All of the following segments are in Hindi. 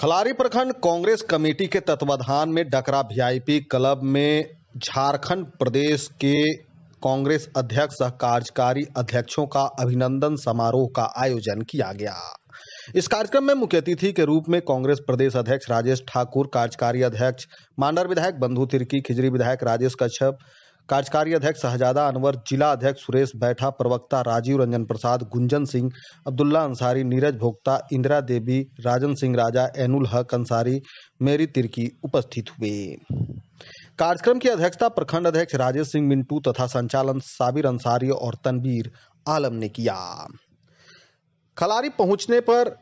खलारी प्रखंड कांग्रेस कमेटी के तत्वाधान में डकरा वीआईपी क्लब में झारखंड प्रदेश के कांग्रेस अध्यक्ष सह कार्यकारी अध्यक्षों का अभिनंदन समारोह का आयोजन किया गया। इस कार्यक्रम में मुख्य अतिथि के रूप में कांग्रेस प्रदेश अध्यक्ष राजेश ठाकुर, कार्यकारी अध्यक्ष मांडर विधायक बंधु तिर्की, खिजरी विधायक राजेश कच्छप, कार्यकारी अध्यक्ष शहजादा अनवर, जिला अध्यक्ष सुरेश बैठा, प्रवक्ता राजीव रंजन प्रसाद, गुंजन सिंह, अब्दुल्ला अंसारी, नीरज भोक्ता, इंदिरा देवी, राजन सिंह राजा, एनुल हक अंसारी, मेरी तिर्की उपस्थित हुए। कार्यक्रम की अध्यक्षता प्रखंड अध्यक्ष राजेश सिंह मिंटू तथा संचालन साबिर अंसारी और तनवीर आलम ने किया। खलारी पहुंचने पर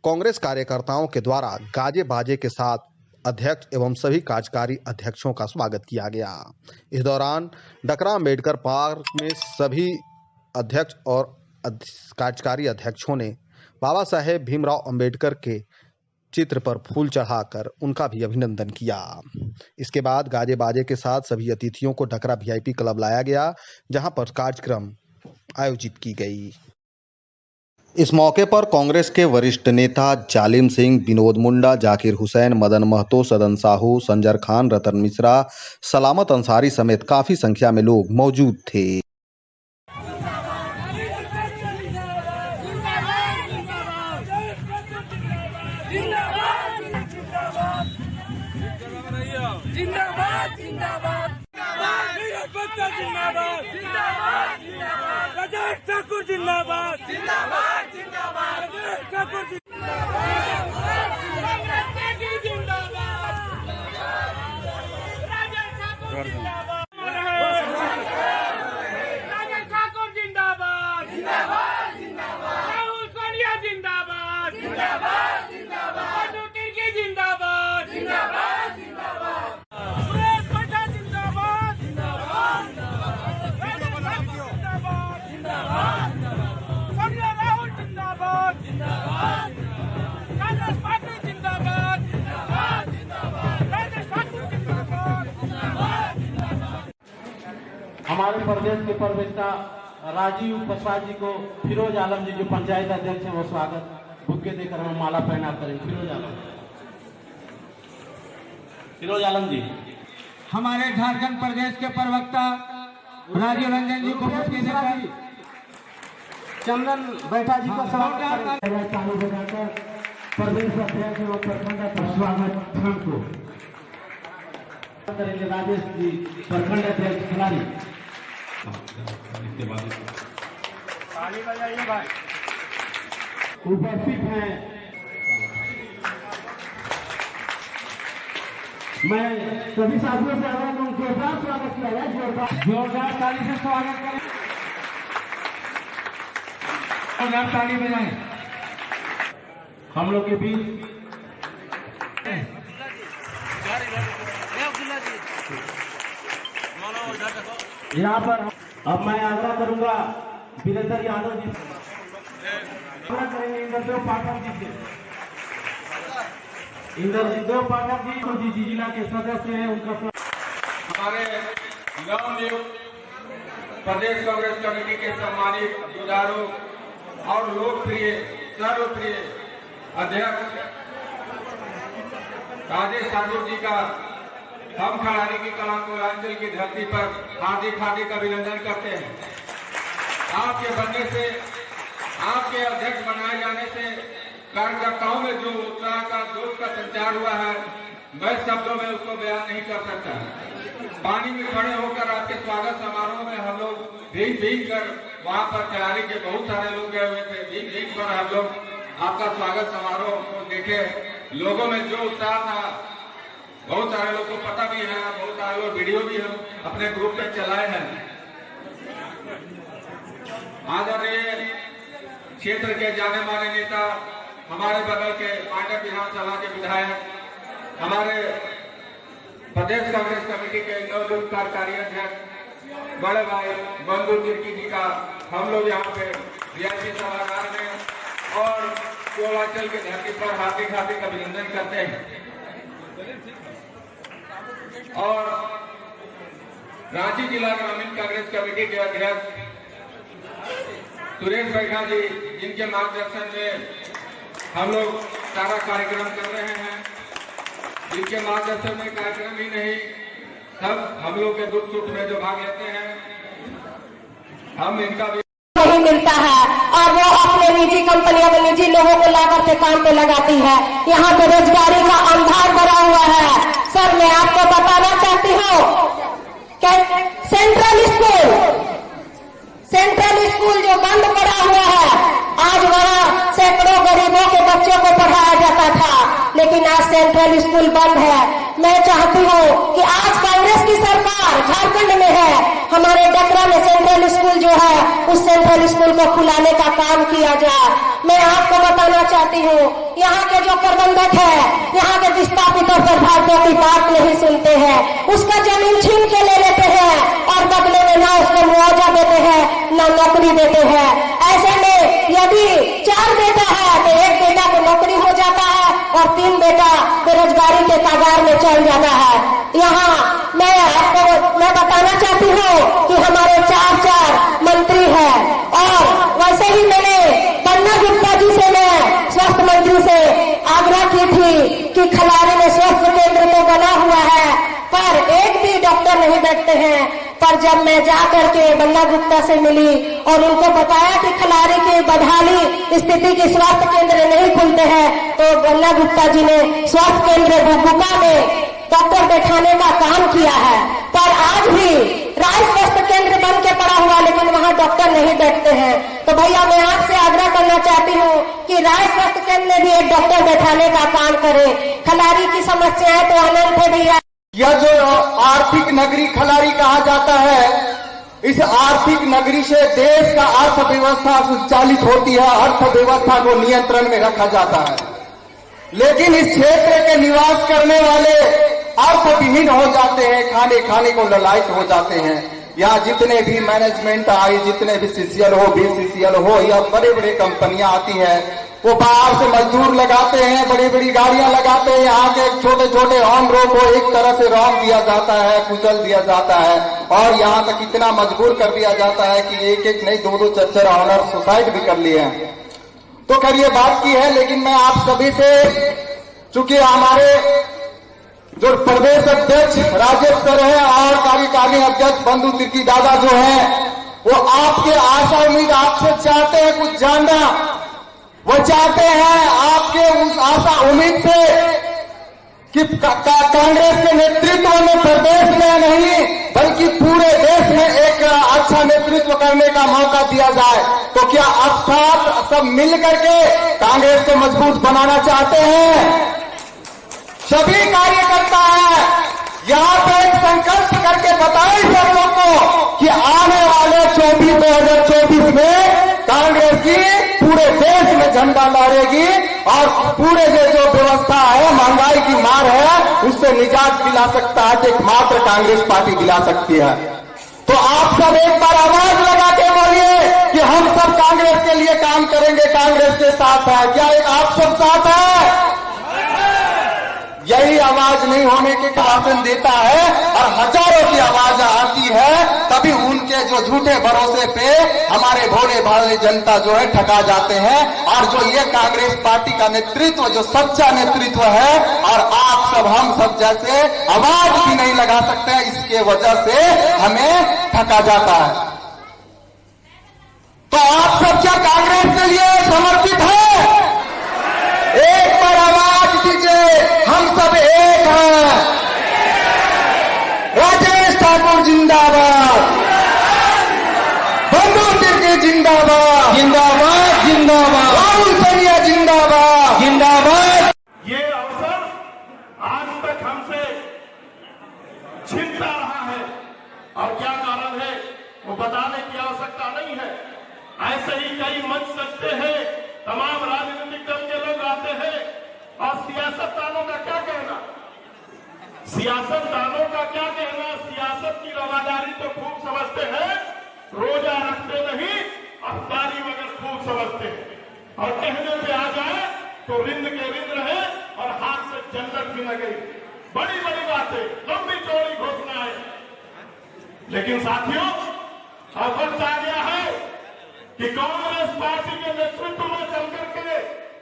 कांग्रेस कार्यकर्ताओं के द्वारा गाजे बाजे के साथ अध्यक्ष एवं सभी कार्यकारी अध्यक्षों का स्वागत किया गया। इस दौरान डकरा अम्बेडकर पार्क में सभी अध्यक्ष और कार्यकारी अध्यक्षों ने बाबा साहेब भीमराव अंबेडकर के चित्र पर फूल चढ़ाकर उनका भी अभिनंदन किया। इसके बाद गाजे बाजे के साथ सभी अतिथियों को डकरा वीआईपी क्लब लाया गया, जहां पर कार्यक्रम आयोजित की गई। इस मौके पर कांग्रेस के वरिष्ठ नेता जालिम सिंह, विनोद मुंडा, जाकिर हुसैन, मदन महतो, सदन साहू, संजर खान, रतन मिश्रा, सलामत अंसारी समेत काफी संख्या में लोग मौजूद थे। राजेश ठाकुर जिंदाबाद, जिंदाबाद, जिंदाबाद, राजेश ठाकुर जिंदाबाद, राजेश ठाकुर जिंदाबाद, जिंदाबाद, जिंदाबाद, राहुल सोनिया जिंदाबाद, जिंदाबाद, जिंदाबाद, बंधु तिर्की जिंदाबाद, जिंदाबाद, जिंदाबाद, सुरेश बैठा जिंदाबाद, जिंदाबाद, सोनिया राहुल जिंदाबाद, जिंदाबाद, कांग्रेस पार्टी जिंदाबाद, जिंदाबाद, जिंदाबाद, राजेश ठाकुर जिंदाबाद, जिंदाबाद, जिंदाबाद। हमारे प्रदेश के प्रवक्ता राजीव प्रसाद जी को फिरोज आलम जी जो पंचायत अध्यक्ष हैं वो स्वागत बुके देकर हम माला पहना करें। फिरोज आलम जी। हमारे झारखंड प्रदेश के प्रवक्ता राजीव रंजन जी को मुफ्ती देकर चंदन बैठा जी को स्वागत बजाकर प्रदेश अध्यक्ष और प्रखंड स्वागत को करेंगे। राजेश जी प्रखंड अध्यक्ष खिलाड़ी उपस्थित हैं। मैं सभी साथियों से आग्रह करूं जोरदार स्वागत किया जाए, जोरदार ताली से स्वागत करें, जोरदार ताली बजाएं। हम लोग के बीच यहाँ पर अब मैं आग्रह करूंगा वीरेंद्र यादव जी करेंगे, इंद्रदेव पाठक जी से। इंद्रदेव पाठक जी जिला के सदस्य हैं, उनका हमारे नवनियुक्त प्रदेश कांग्रेस कमेटी के सम्मानित जुझारू और लोकप्रिय सर्वप्रिय अध्यक्ष राजेश ठाकुर जी का हम खलारी की कला कोलांचल की धरती पर हार्दिक हार्दिक अभिनंदन करते हैं। आपके बनने से, आपके अध्यक्ष बनाए जाने से कार्यकर्ताओं में जो उत्साह का जोश का संचार हुआ है, मैं शब्दों में उसको बयान नहीं कर सकता। पानी में खड़े होकर आपके स्वागत समारोह में हम लोग भीग कर वहां पर खिलाड़ी के बहुत सारे लोग गए हुए थे, भीग कर हम लोग आपका स्वागत समारोह को देखे। लोगों में जो उत्साह था, बहुत सारे लोग को पता भी है, बहुत सारे लोग वीडियो भी हम अपने ग्रुप पे चलाए हैं। आदरणीय क्षेत्र के जाने माने नेता, हमारे बगल के मांडर विधानसभा के विधायक, हमारे प्रदेश कांग्रेस कमेटी के नवनियुक्त कार्यकारी अध्यक्ष बड़े भाई बंधु तिर्की जी का हम लोग यहाँ पे वीआईपी सभागार में और पूर्वांचल की धरती पर हार्दिक हार्दिक अभिनंदन करते हैं। और रांची जिला ग्रामीण कांग्रेस कमेटी के अध्यक्ष सुरेश बैठा जी, जिनके मार्गदर्शन में हम लोग सारा कार्यक्रम कर रहे हैं, जिनके मार्गदर्शन में कार्यक्रम ही नहीं, सब हम लोग के दुख सुख में जो भाग लेते हैं, हम इनका भी नहीं मिलता है और वो अपने निजी कंपनियों में निजी लोगों को लाकर के काम पे लगाती है। यहाँ बेरोजगारी का अंधार भरा हुआ है। सर, मैं आपको बताना चाहती हूँ कि सेंट्रल स्कूल जो बंद पड़ा हुआ है, आज वहाँ सैकड़ों गरीबों के बच्चों को पढ़ाया जाता था, लेकिन आज सेंट्रल स्कूल बंद है। मैं चाहती हूँ कि आज कांग्रेस की सरकार झारखंड में है, हमारे डकरा में सेंट्रल स्कूल जो है उस सेंट्रल स्कूल को खुलाने का काम किया जाए। मैं आपको बताना चाहती हूँ, यहाँ के जो प्रबंधक है, यहाँ के विस्थापितों पर भारतीयों की बात नहीं सुनते हैं, उसका जमीन छीन के ले लेते हैं और बदले में ना उसको मुआवजा देते हैं ना नौकरी देते हैं। ऐसे में यदि 4 बेटा है तो 1 बेटा को नौकरी हो जाता है और 3 बेटा बेरोजगारी के कगार में चल जाता है। यहाँ मैं बताना चाहती हूँ कि हमारे 4 मंत्री हैं और वैसे ही मैंने बन्ना गुप्ता जी से, मैं स्वास्थ्य मंत्री से आग्रह की थी कि खलारी में स्वास्थ्य केंद्र तो बना हुआ है पर एक भी डॉक्टर नहीं बैठते हैं। पर जब मैं जाकर के बन्ना गुप्ता से मिली और उनको बताया कि खलारी की बदहाली स्थिति के स्वास्थ्य केंद्र नहीं खुलते हैं, तो बन्ना गुप्ता जी ने स्वास्थ्य केंद्र बुबुका में डॉक्टर बैठाने का काम किया है। पर आज भी राय स्वास्थ्य केंद्र बन के पड़ा हुआ, लेकिन वहाँ डॉक्टर नहीं बैठते हैं। तो भैया, मैं आपसे आग्रह करना चाहती हूँ कि राय स्वास्थ्य केंद्र में भी एक डॉक्टर बैठाने का काम करें। खलारी की समस्याएं तो अनंत है भैया। यह जो आर्थिक नगरी खलारी कहा जाता है, इस आर्थिक नगरी से देश का अर्थव्यवस्था संचालित होती है, अर्थव्यवस्था को नियंत्रण में रखा जाता है। लेकिन इस क्षेत्र के निवास करने वाले अर्थविहीन हो जाते हैं, खाने को ललायत हो जाते हैं। यहाँ जितने भी मैनेजमेंट आई, जितने भी सीसीएल हो, बीसीसीएल हो या बड़े बड़े कंपनियां आती है, वो बाहर से मजदूर लगाते हैं, बड़ी बड़ी गाड़ियां लगाते हैं। यहाँ के छोटे छोटे ऑनरों को एक तरह से रौंद दिया जाता है, कुचल दिया जाता है और यहाँ तक इतना मजबूर कर दिया जाता है कि एक नहीं 2-2 4-4 ऑनर सुसाइड भी कर लिए हैं। तो खैर ये बात की है, लेकिन मैं आप सभी से, चूंकि हमारे जो प्रदेश अध्यक्ष राजेश सर है और कार्यकारी अध्यक्ष बंधु तिर्की दादा जो है, वो आपके आशा उम्मीद आपसे चाहते हैं कुछ जानना। वो चाहते हैं आपके उस आशा उम्मीद से कि कांग्रेस के नेतृत्व में प्रदेश में नहीं बल्कि पूरे देश में एक अच्छा नेतृत्व करने का मौका दिया जाए। तो क्या आप सब मिल करके कांग्रेस को मजबूत बनाना चाहते हैं? सभी कार्यकर्ता हैं, यहाँ पे एक संकल्प करके बताएं सब लोग को कि आने वाले 2024 में कांग्रेस की पूरे देश में झंडा लहरेगी और पूरे जो व्यवस्था है, महंगाई की मार है, उससे निजात दिला सकता है कि एकमात्र कांग्रेस पार्टी दिला सकती है। तो आप सब एक बार आवाज लगा के बोलिए कि हम सब कांग्रेस के लिए काम करेंगे, कांग्रेस के साथ है। क्या आप सब साथ है? यही आवाज नहीं होने के कारण देता है और हजारों की आवाज आती है, तभी उनके जो झूठे भरोसे पे हमारे भोले भाले जनता जो है ठगा जाते हैं। और जो ये कांग्रेस पार्टी का नेतृत्व जो सच्चा नेतृत्व है और आप सब हम सब जैसे आवाज भी नहीं लगा सकते हैं, इसके वजह से हमें ठगा जाता है। तो आप सब क्या कांग्रेस के लिए समर्पित है? एक बार आवाज दीजिए, हम सब एक हैं। राजेश ठाकुर जिंदाबाद, बंधु तिर्की जिंदाबाद, जिंदाबाद जिंदाबाद, राहुल सैनिया जिंदाबाद, जिंदाबाद। ये अवसर आज तक हमसे छिनता रहा है और क्या कारण है वो बताने की आवश्यकता नहीं है। ऐसे ही कई मंच सजते हैं, तमाम राजनीतिक दल के लोग आते हैं और सियासतदानों का क्या कहना, सियासतदानों का क्या कहना, सियासत की रवादारी तो खूब समझते हैं, रोजा रखते नहीं, अफ्तारी मगर खूब समझते हैं और कहने पे आ जाए तो रिंद के रिंद रहे और हाथ से जन्नत भी न गई। बड़ी बड़ी बातें, लंबी चौड़ी घोषणाएं। लेकिन साथियों, अब वक्त आ गया है कि कांग्रेस पार्टी के नेतृत्व में चल करके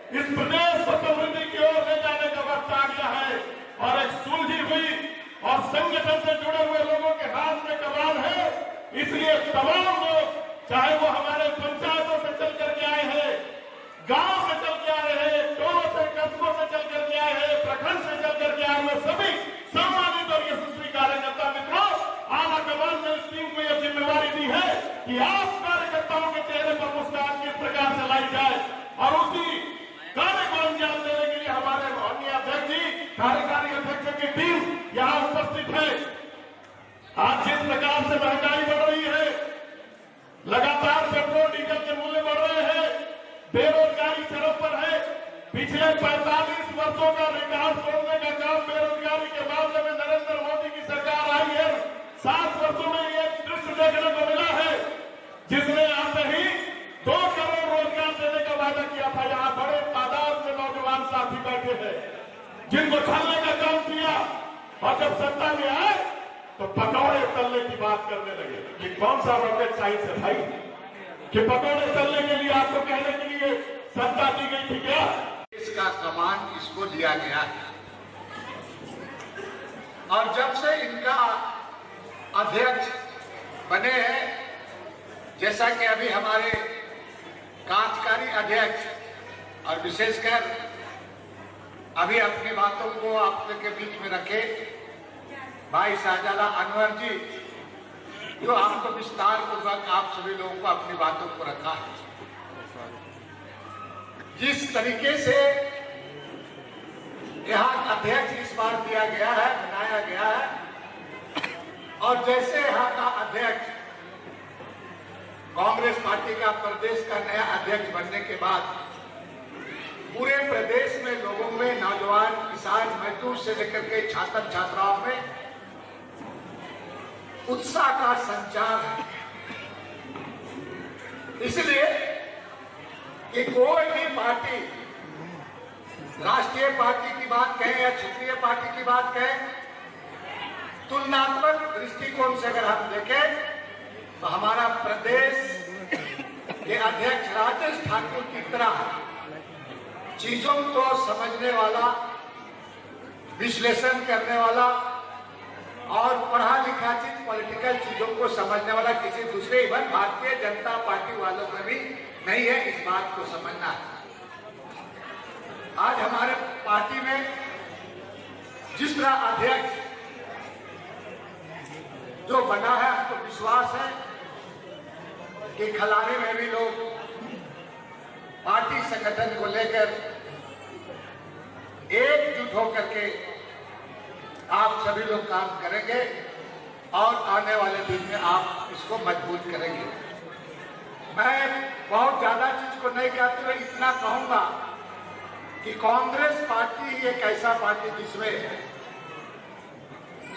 इस प्रदेश को समृद्धि की ओर ले जाने का वक्त आ गया है और एक सुलझी हुई और संगठन से जुड़े हुए लोगों के हाथ में कमान है। इसलिए तमाम लोग, चाहे वो हमारे पंचायतों से चल करके आए हैं, गांव से चल के आए हैं, टोलों से, कस्बों से चल करके आए हैं, प्रखंड से चल करके आए हुए सभी सम्मानित और यशस्वी कार्यकर्ता मित्रों, आला कमान ने इस टीम को यह जिम्मेवारी दी है कि आप कार्यकर्ताओं के चेहरे पर मुस्कान किस प्रकार से लाई जाए और उसी कार्य को अंजाम देने के लिए हमारे माननीय अध्यक्ष जी, कार्यकारी अध्यक्षों की टीम यहाँ उपस्थित है। आज जिस प्रकार से महंगाई बढ़ रही है, लगातार पेट्रोल डीजल के मूल्य बढ़ रहे हैं, बेरोजगारी चरम पर है। पिछले 45 वर्षों का रिकॉर्ड तोड़ने का काम बेरोजगारी के मामले में नरेंद्र मोदी की सरकार आई है। 7 वर्षों में एक दृश्य देखने को मिला है जिसमें आते ही 2 करोड़ रोजगार देने का वादा किया था। यहाँ बड़े तादाद में नौजवान साथी बैठे हैं जिनको छलने का काम किया और जब सत्ता में आए तो पकौड़े तलने की बात करने लगे। ये कौन सा रॉकेट साइंस है भाई कि पकौड़े तलने के लिए आपको कहने के लिए सत्ता दी गई थी क्या? इसका कमान इसको दिया गया है और जब से इनका अध्यक्ष बने हैं, जैसा कि अभी हमारे कार्यकारी अध्यक्ष और विशेषकर अभी अपनी बातों को आप के बीच में रखे भाई शाहजादा अनवर जी, जो आपको विस्तार पूर्वक आप सभी लोगों को अपनी बातों को रखा है। जिस तरीके से यहाँ अध्यक्ष इस बार दिया गया है, बनाया गया है और जैसे यहाँ का अध्यक्ष कांग्रेस पार्टी का प्रदेश का नया अध्यक्ष बनने के बाद पूरे प्रदेश में लोगों में, नौजवान, किसान, मजदूर से लेकर के छात्र छात्राओं में उत्साह का संचार है। इसलिए कि कोई भी पार्टी, राष्ट्रीय पार्टी की बात कहें या क्षेत्रीय पार्टी की बात कहें, तुलनात्मक दृष्टिकोण से अगर हम देखें तो हमारा प्रदेश के अध्यक्ष राजेश ठाकुर की तरह चीजों को समझने वाला, विश्लेषण करने वाला और पढ़ा लिखा पॉलिटिकल चीजों को समझने वाला किसी दूसरे, इवन भारतीय जनता पार्टी वालों में भी नहीं है। इस बात को समझना है। आज हमारे पार्टी में जिस तरह अध्यक्ष जो बना है, हमको विश्वास है कि खलारी में भी लोग पार्टी संगठन को लेकर एकजुट होकर के आप सभी लोग काम करेंगे और आने वाले दिन में आप इसको मजबूत करेंगे। मैं बहुत ज्यादा चीज को नहीं कहते हुए इतना कहूंगा कि कांग्रेस पार्टी एक ऐसा पार्टी जिसमें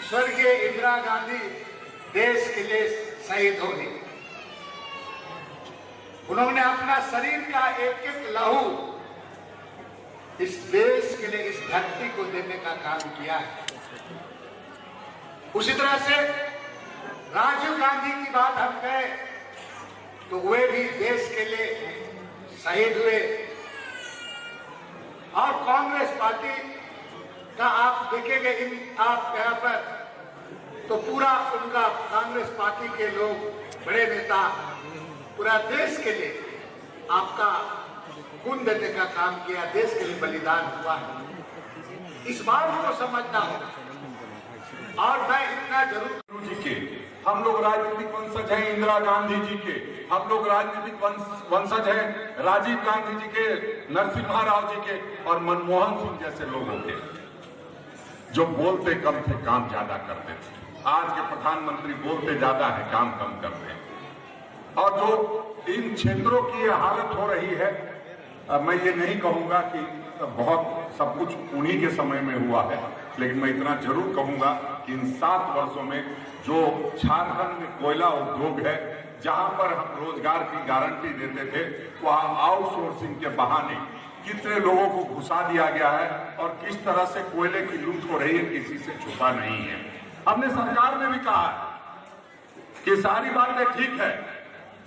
स्वर्गीय इंदिरा गांधी देश के लिए शहीद होगी। उन्होंने अपना शरीर का एक एक लहू इस देश के लिए, इस धरती को देने का काम किया है। उसी तरह से राजीव गांधी की बात हम कहें तो वे भी देश के लिए शहीद हुए और कांग्रेस पार्टी का आप देखेंगे आप यहाँ पर तो पूरा उनका कांग्रेस पार्टी के लोग, बड़े नेता पूरा देश के लिए आपका खून देने का काम किया, देश के लिए बलिदान हुआ है। इस बात को समझना होगा और मैं इतना जरूर जी के हम लोग राजनीतिक वंशज हैं इंदिरा गांधी जी के, हम लोग राजनीतिक वंशज हैं राजीव गांधी जी के, नरसिम्हा राव जी के और मनमोहन सिंह जैसे लोगों के, जो बोलते कम थे काम ज्यादा करते थे। आज के प्रधानमंत्री बोलते ज्यादा है काम कम करते हैं। और जो इन क्षेत्रों की हालत हो रही है, मैं ये नहीं कहूंगा कि बहुत सब कुछ उन्हीं के समय में हुआ है, लेकिन मैं इतना जरूर कहूंगा कि इन 7 वर्षों में जो झारखंड में कोयला उद्योग है, जहां पर हम रोजगार की गारंटी देते थे, वहां आउटसोर्सिंग के बहाने कितने लोगों को घुसा दिया गया है और किस तरह से कोयले की लूट हो रही है, किसी से छुपा नहीं है। हमने सरकार ने भी कहा कि सारी बातें ठीक है,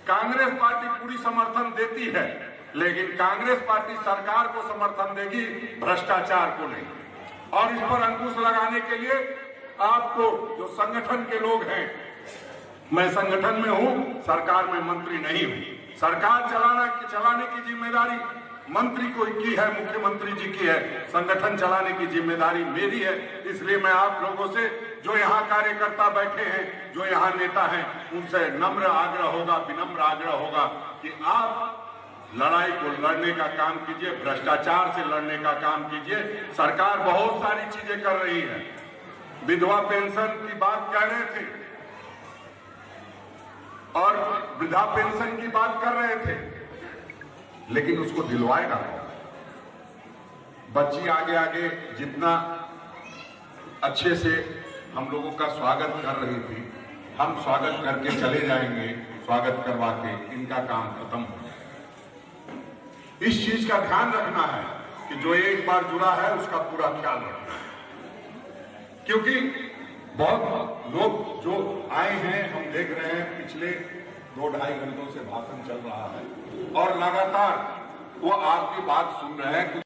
कांग्रेस पार्टी पूरी समर्थन देती है लेकिन कांग्रेस पार्टी सरकार को समर्थन देगी, भ्रष्टाचार को नहीं। और इस पर अंकुश लगाने के लिए आपको, जो संगठन के लोग हैं, मैं संगठन में हूं, सरकार में मंत्री नहीं हूं। सरकार चलाने की जिम्मेदारी मंत्री को की है, मुख्यमंत्री जी की है। संगठन चलाने की जिम्मेदारी मेरी है। इसलिए मैं आप लोगों से, जो यहाँ कार्यकर्ता बैठे हैं, जो यहाँ नेता हैं, उनसे नम्र आग्रह होगा, विनम्र आग्रह होगा कि आप लड़ाई को लड़ने का काम कीजिए, भ्रष्टाचार से लड़ने का काम कीजिए। सरकार बहुत सारी चीजें कर रही है। विधवा पेंशन की बात कह रहे थे और वृद्धा पेंशन की बात कर रहे थे, लेकिन उसको दिलवाएगा कौन? बच्ची आगे आगे जितना अच्छे से हम लोगों का स्वागत कर रही थी, हम स्वागत करके चले जाएंगे, स्वागत करवा के इनका काम खत्म हो जाए। इस चीज का ध्यान रखना है कि जो एक बार जुड़ा है उसका पूरा ख्याल रखना है, क्योंकि बहुत लोग जो आए हैं, हम देख रहे हैं पिछले 2-2.5 घंटों से भाषण चल रहा है और लगातार वो आपकी बात सुन रहे हैं।